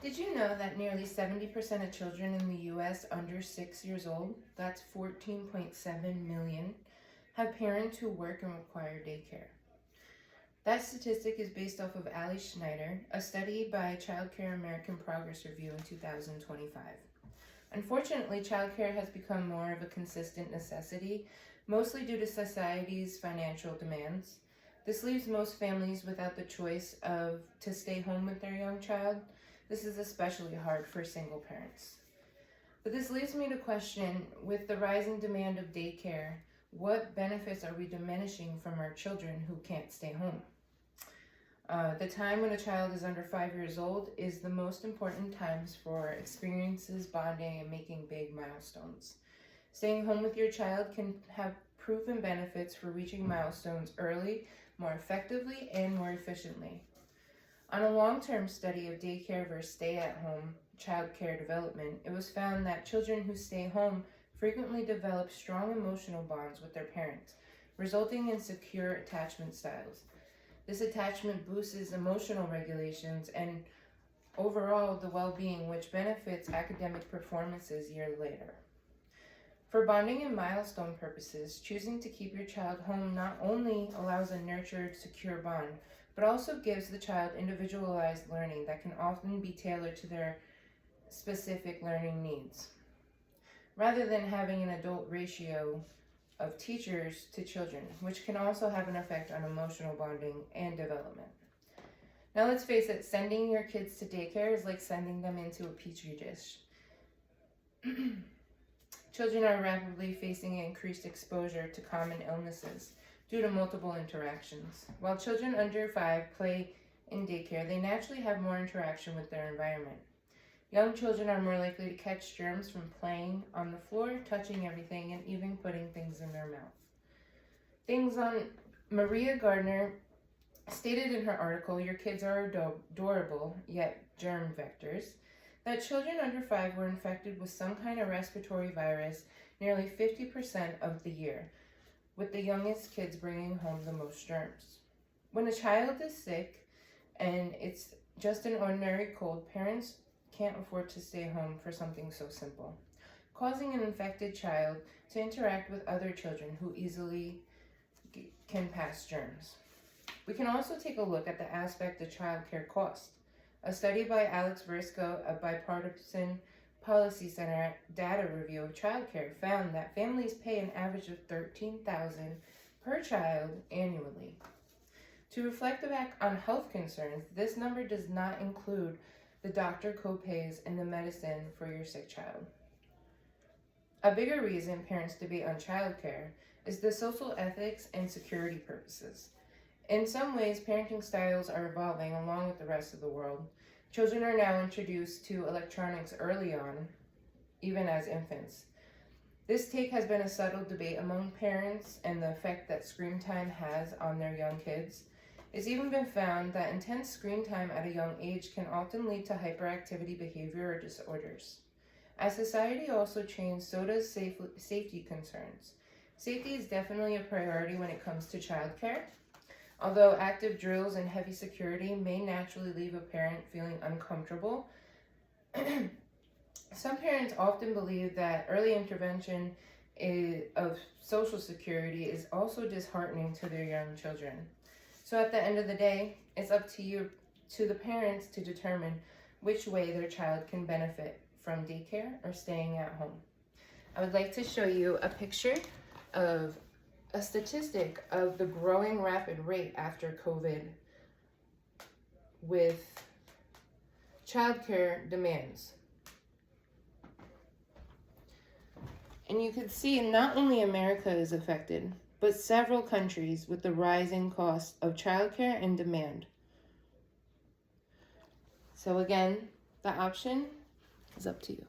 Did you know that nearly 70% of children in the US under 6 years old, that's 14.7 million, have parents who work and require daycare? That statistic is based off of Ali Schneider, a study by Child Care American Progress Review in 2025. Unfortunately, childcare has become more of a consistent necessity, mostly due to society's financial demands. This leaves most families without the choice of to stay home with their young child. This is especially hard for single parents. But this leads me to question, with the rising demand of daycare, what benefits are we diminishing from our children who can't stay home? The time when a child is under 5 years old is the most important times for experiences, bonding, and making big milestones. Staying home with your child can have proven benefits for reaching milestones early, more effectively, and more efficiently. On a long-term study of daycare versus stay-at-home child care development, it was found that children who stay home frequently develop strong emotional bonds with their parents, resulting in secure attachment styles. This attachment boosts emotional regulations and overall the well-being, which benefits academic performances years later. For bonding and milestone purposes, choosing to keep your child home not only allows a nurtured, secure bond, but also gives the child individualized learning that can often be tailored to their specific learning needs, rather than having an adult ratio of teachers to children, which can also have an effect on emotional bonding and development. Now let's face it, sending your kids to daycare is like sending them into a petri dish. Children are rapidly facing increased exposure to common illnesses due to multiple interactions. While children under 5 play in daycare, they naturally have more interaction with their environment. Young children are more likely to catch germs from playing on the floor, touching everything, and even putting things in their mouth. Maria Gardner stated in her article, "Your kids are adorable, yet germ vectors," that children under 5 were infected with some kind of respiratory virus nearly 50% of the year, with the youngest kids bringing home the most germs. When a child is sick and it's just an ordinary cold, parents can't afford to stay home for something so simple, causing an infected child to interact with other children who easily can pass germs. We can also take a look at the aspect of childcare cost. A study by Alex Versco, a bipartisan policy center data review of childcare, found that families pay an average of $13,000 per child annually. To reflect back on health concerns, this number does not include the doctor copays and the medicine for your sick child. A bigger reason parents debate on childcare is the social ethics and security purposes. In some ways, parenting styles are evolving along with the rest of the world. Children are now introduced to electronics early on, even as infants. This take has been a subtle debate among parents and the effect that screen time has on their young kids. It's even been found that intense screen time at a young age can often lead to hyperactivity behavior or disorders. As society also changed, so does safety concerns. Safety is definitely a priority when it comes to childcare. Although active drills and heavy security may naturally leave a parent feeling uncomfortable, some parents often believe that early intervention of social security is also disheartening to their young children. So at the end of the day, it's up to the parents to determine which way their child can benefit from daycare or staying at home. I would like to show you a picture of a statistic of the growing rapid rate after COVID with childcare demands. And you can see not only America is affected, but several countries with the rising cost of childcare and demand. So again, the option is up to you.